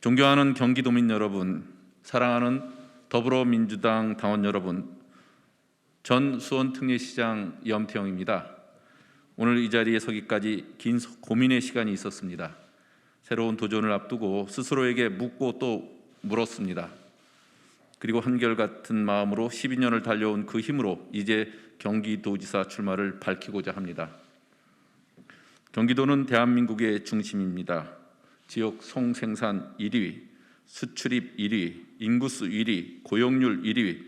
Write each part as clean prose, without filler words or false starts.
존경하는 경기도민 여러분, 사랑하는 더불어민주당 당원 여러분, 전 수원특례시장 염태영입니다. 오늘 이 자리에 서기까지 긴 고민의 시간이 있었습니다. 새로운 도전을 앞두고 스스로에게 묻고 또 물었습니다. 그리고 한결같은 마음으로 12년을 달려온 그 힘으로 이제 경기도지사 출마를 밝히고자 합니다. 경기도는 대한민국의 중심입니다. 지역 송생산 1위, 수출입 1위, 인구수 1위, 고용률 1위,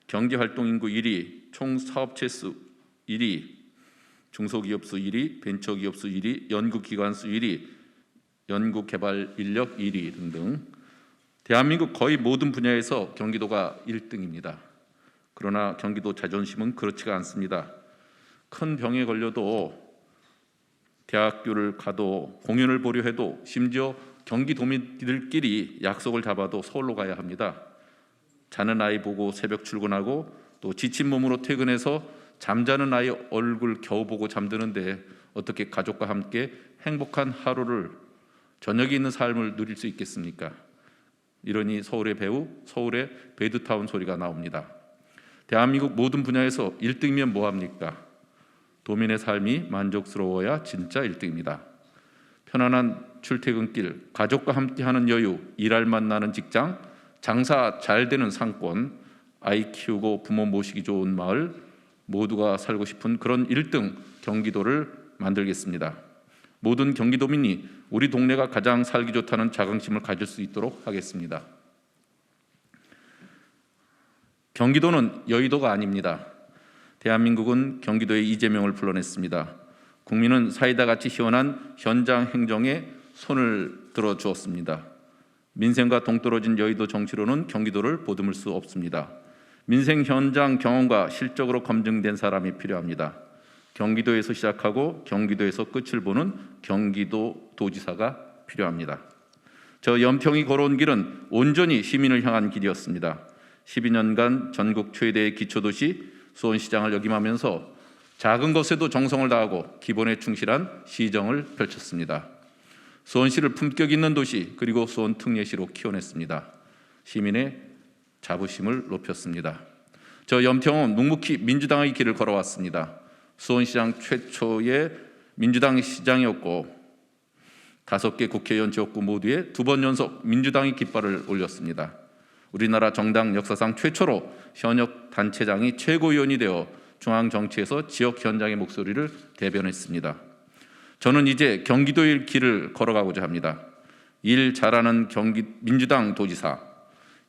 경제활동인구 1위, 총사업체수 1위, 중소기업수 1위, 벤처기업수 1위, 연구기관수 1위, 연구개발인력 1위 등등 대한민국 거의 모든 분야에서 경기도가 1등입니다. 그러나 경기도 자존심은 그렇지가 않습니다. 큰 병에 걸려도 대학교를 가도 공연을 보려 해도 심지어 경기도민들끼리 약속을 잡아도 서울로 가야 합니다. 자는 아이 보고 새벽 출근하고 또 지친 몸으로 퇴근해서 잠자는 아이 얼굴 겨우 보고 잠드는데 어떻게 가족과 함께 행복한 하루를 저녁에 있는 삶을 누릴 수 있겠습니까? 이러니 서울의 배우, 서울의 베드타운 소리가 나옵니다. 대한민국 모든 분야에서 1등이면 뭐합니까? 도민의 삶이 만족스러워야 진짜 1등입니다. 편안한 출퇴근길, 가족과 함께하는 여유, 일할 맛 나는 직장, 장사 잘 되는 상권, 아이 키우고 부모 모시기 좋은 마을, 모두가 살고 싶은 그런 1등 경기도를 만들겠습니다. 모든 경기도민이 우리 동네가 가장 살기 좋다는 자긍심을 가질 수 있도록 하겠습니다. 경기도는 여의도가 아닙니다. 대한민국은 경기도의 이재명을 불러냈습니다. 국민은 사이다 같이 시원한 현장 행정에 손을 들어주었습니다. 민생과 동떨어진 여의도 정치로는 경기도를 보듬을 수 없습니다. 민생 현장 경험과 실적으로 검증된 사람이 필요합니다. 경기도에서 시작하고 경기도에서 끝을 보는 경기도 도지사가 필요합니다. 저 염태영이 걸어온 길은 온전히 시민을 향한 길이었습니다. 12년간 전국 최대의 기초도시 수원시장을 역임하면서 작은 것에도 정성을 다하고 기본에 충실한 시정을 펼쳤습니다. 수원시를 품격 있는 도시 그리고 수원특례시로 키워냈습니다. 시민의 자부심을 높였습니다. 저 염태영은 묵묵히 민주당의 길을 걸어왔습니다. 수원시장 최초의 민주당 시장이었고 5개 국회의원 지역구 모두에 2번 연속 민주당이 깃발을 올렸습니다. 우리나라 정당 역사상 최초로 현역 단체장이 최고위원이 되어 중앙 정치에서 지역 현장의 목소리를 대변했습니다. 저는 이제 경기도의 길을 걸어가고자 합니다. 일 잘하는 민주당 도지사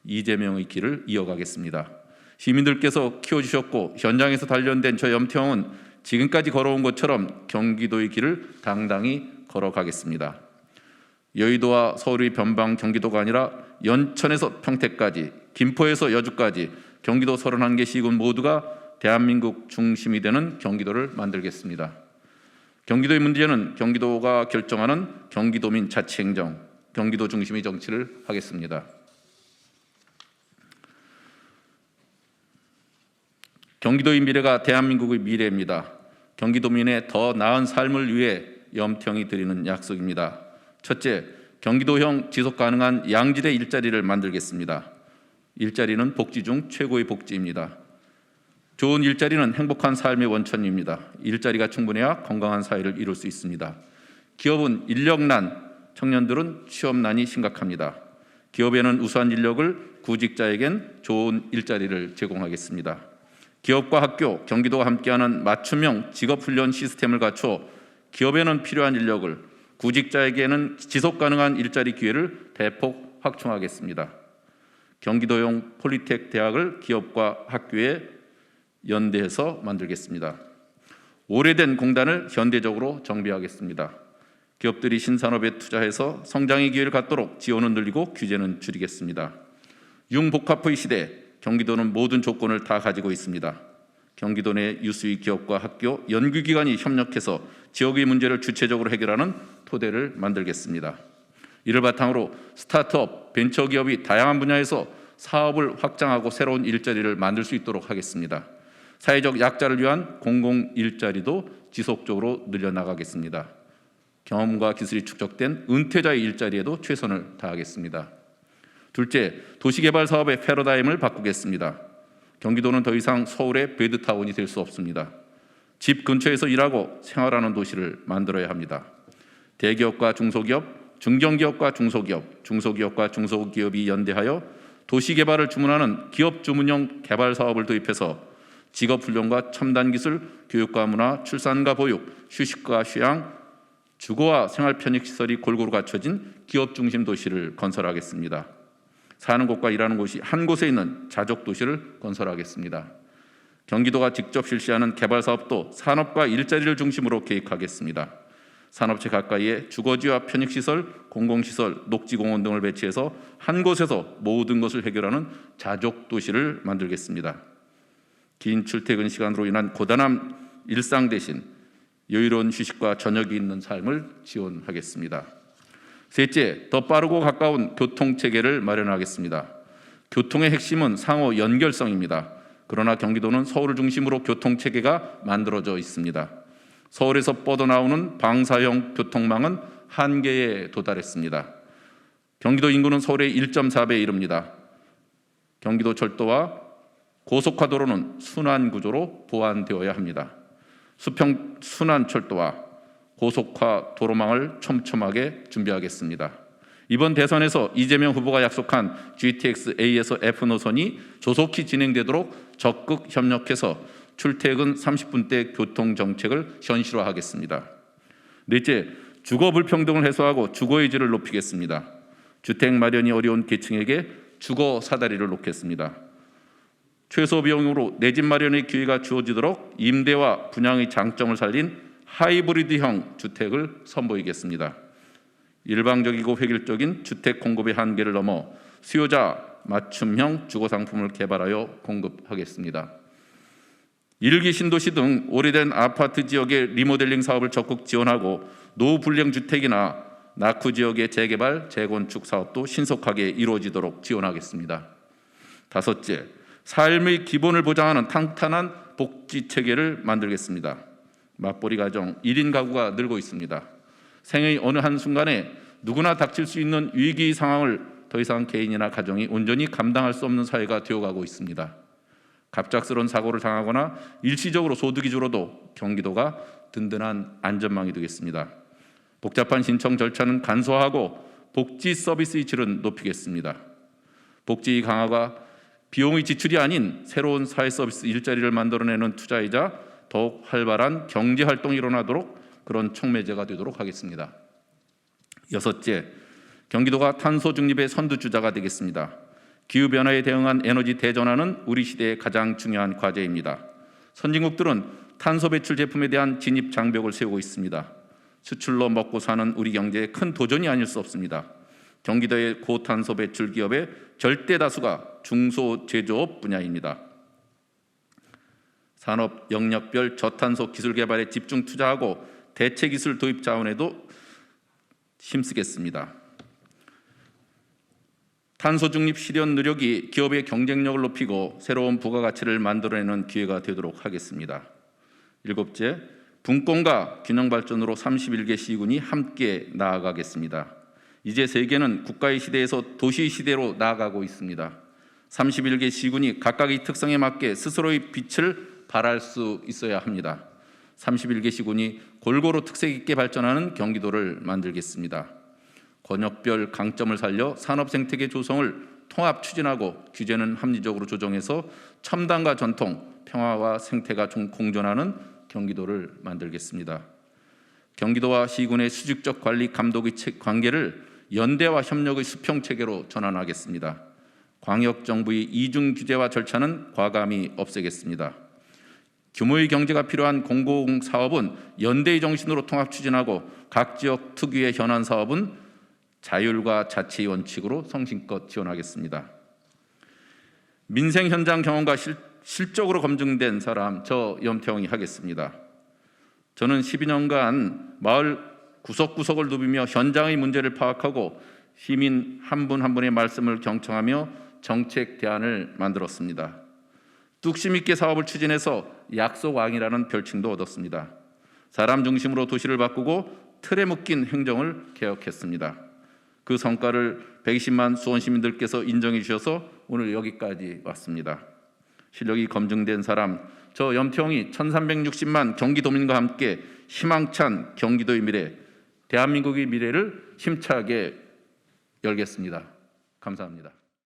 이재명의 길을 이어가겠습니다. 시민들께서 키워주셨고 현장에서 단련된 저 염태영은 지금까지 걸어온 것처럼 경기도의 길을 당당히 걸어가겠습니다. 여의도와 서울의 변방 경기도가 아니라 연천에서 평택까지, 김포에서 여주까지 경기도 31개 시군 모두가 대한민국 중심이 되는 경기도를 만들겠습니다. 경기도의 문제는 경기도가 결정하는 경기도민 자치행정, 경기도 중심의 정치를 하겠습니다. 경기도의 미래가 대한민국의 미래입니다. 경기도민의 더 나은 삶을 위해 염태영이 드리는 약속입니다. 첫째, 경기도형 지속가능한 양질의 일자리를 만들겠습니다. 일자리는 복지 중 최고의 복지입니다. 좋은 일자리는 행복한 삶의 원천입니다. 일자리가 충분해야 건강한 사회를 이룰 수 있습니다. 기업은 인력난, 청년들은 취업난이 심각합니다. 기업에는 우수한 인력을 구직자에겐 좋은 일자리를 제공하겠습니다. 기업과 학교, 경기도가 함께하는 맞춤형 직업훈련 시스템을 갖춰 기업에는 필요한 인력을 구직자에게는 지속가능한 일자리 기회를 대폭 확충하겠습니다. 경기도용 폴리텍 대학을 기업과 학교에 연대해서 만들겠습니다. 오래된 공단을 현대적으로 정비하겠습니다. 기업들이 신산업에 투자해서 성장의 기회를 갖도록 지원은 늘리고 규제는 줄이겠습니다. 융복합의 시대, 경기도는 모든 조건을 다 가지고 있습니다. 경기도 내 유수의 기업과 학교, 연구기관이 협력해서 지역의 문제를 주체적으로 해결하는 토대를 만들겠습니다. 이를 바탕으로 스타트업, 벤처기업이 다양한 분야에서 사업을 확장하고 새로운 일자리를 만들 수 있도록 하겠습니다. 사회적 약자를 위한 공공 일자리도 지속적으로 늘려나가겠습니다. 경험과 기술이 축적된 은퇴자의 일자리에도 최선을 다하겠습니다. 둘째, 도시개발 사업의 패러다임을 바꾸겠습니다. 경기도는 더 이상 서울의 베드타운이 될 수 없습니다. 집 근처에서 일하고 생활하는 도시를 만들어야 합니다. 대기업과 중소기업, 중견기업과 중소기업, 중소기업과 중소기업이 연대하여 도시개발을 주문하는 기업 주문형 개발 사업을 도입해서 직업훈련과 첨단기술, 교육과 문화, 출산과 보육, 휴식과 휴양, 주거와 생활 편익시설이 골고루 갖춰진 기업 중심 도시를 건설하겠습니다. 사는 곳과 일하는 곳이 한 곳에 있는 자족 도시를 건설하겠습니다. 경기도가 직접 실시하는 개발 사업도 산업과 일자리를 중심으로 계획하겠습니다. 산업체 가까이에 주거지와 편익시설, 공공시설, 녹지공원 등을 배치해서 한 곳에서 모든 것을 해결하는 자족 도시를 만들겠습니다. 긴 출퇴근 시간으로 인한 고단한 일상 대신 여유로운 휴식과 저녁이 있는 삶을 지원하겠습니다. 셋째, 더 빠르고 가까운 교통체계를 마련하겠습니다. 교통의 핵심은 상호 연결성입니다. 그러나 경기도는 서울을 중심으로 교통체계가 만들어져 있습니다. 서울에서 뻗어나오는 방사형 교통망은 한계에 도달했습니다. 경기도 인구는 서울의 1.4배에 이릅니다. 경기도 철도와 고속화도로는 순환 구조로 보완되어야 합니다. 수평 순환 철도와 고속화 도로망을 촘촘하게 준비하겠습니다. 이번 대선에서 이재명 후보가 약속한 GTX A에서 F 노선이 조속히 진행되도록 적극 협력해서 출퇴근 30분대 교통 정책을 현실화하겠습니다. 넷째, 주거 불평등을 해소하고 주거의 질을 높이겠습니다. 주택 마련이 어려운 계층에게 주거 사다리를 놓겠습니다. 최소 비용으로 내 집 마련의 기회가 주어지도록 임대와 분양의 장점을 살린 하이브리드형 주택을 선보이겠습니다. 일방적이고 획일적인 주택 공급의 한계를 넘어 수요자 맞춤형 주거 상품을 개발하여 공급하겠습니다. 일기 신도시 등 오래된 아파트 지역의 리모델링 사업을 적극 지원하고 노불량 주택이나 낙후 지역의 재개발, 재건축 사업도 신속하게 이루어지도록 지원하겠습니다. 다섯째, 삶의 기본을 보장하는 탄탄한 복지 체계를 만들겠습니다. 맞벌이 가정, 1인 가구가 늘고 있습니다. 생의 어느 한순간에 누구나 닥칠 수 있는 위기 상황을 더 이상 개인이나 가정이 온전히 감당할 수 없는 사회가 되어가고 있습니다. 갑작스러운 사고를 당하거나 일시적으로 소득이 줄어도 경기도가 든든한 안전망이 되겠습니다. 복잡한 신청 절차는 간소화하고 복지 서비스의 질은 높이겠습니다. 복지 강화가 비용의 지출이 아닌 새로운 사회 서비스 일자리를 만들어내는 투자이자 더욱 활발한 경제활동이 일어나도록 그런 촉매제가 되도록 하겠습니다. 여섯째, 경기도가 탄소 중립의 선두주자가 되겠습니다. 기후변화에 대응한 에너지 대전환은 우리 시대의 가장 중요한 과제입니다. 선진국들은 탄소 배출 제품에 대한 진입 장벽을 세우고 있습니다. 수출로 먹고 사는 우리 경제에 큰 도전이 아닐 수 없습니다. 경기도의 고탄소 배출 기업의 절대 다수가 중소제조업 분야입니다. 산업 영역별 저탄소 기술 개발에 집중 투자하고 대체 기술 도입 자원에도 힘쓰겠습니다. 탄소 중립 실현 노력이 기업의 경쟁력을 높이고 새로운 부가가치를 만들어내는 기회가 되도록 하겠습니다. 일곱째, 분권과 균형 발전으로 31개 시군이 함께 나아가겠습니다. 이제 세계는 국가의 시대에서 도시의 시대로 나아가고 있습니다. 31개 시군이 각각의 특성에 맞게 스스로의 빛을 발할 수 있어야 합니다. 31개 시군이 골고루 특색 있게 발전하는 경기도를 만들겠습니다. 권역별 강점을 살려 산업 생태계 조성을 통합 추진하고 규제는 합리적으로 조정해서 첨단과 전통, 평화와 생태가 공존하는 경기도를 만들겠습니다. 경기도와 시군의 수직적 관리 감독의 관계를 연대와 협력의 수평 체계로 전환하겠습니다. 광역정부의 이중 규제와 절차는 과감히 없애겠습니다. 규모의 경제가 필요한 공공사업은 연대의 정신으로 통합 추진하고 각 지역 특유의 현안 사업은 자율과 자치의 원칙으로 성심껏 지원하겠습니다. 민생 현장 경험과 실적으로 검증된 사람, 저 염태영이 하겠습니다. 저는 12년간 마을 구석구석을 누비며 현장의 문제를 파악하고 시민 한 분 한 분의 말씀을 경청하며 정책 대안을 만들었습니다. 뚝심 있게 사업을 추진해서 약속왕이라는 별칭도 얻었습니다. 사람 중심으로 도시를 바꾸고 틀에 묶인 행정을 개혁했습니다. 그 성과를 120만 수원 시민들께서 인정해 주셔서 오늘 여기까지 왔습니다. 실력이 검증된 사람, 저 염태홍이 1360만 경기도민과 함께 희망찬 경기도의 미래, 대한민국의 미래를 힘차게 열겠습니다. 감사합니다.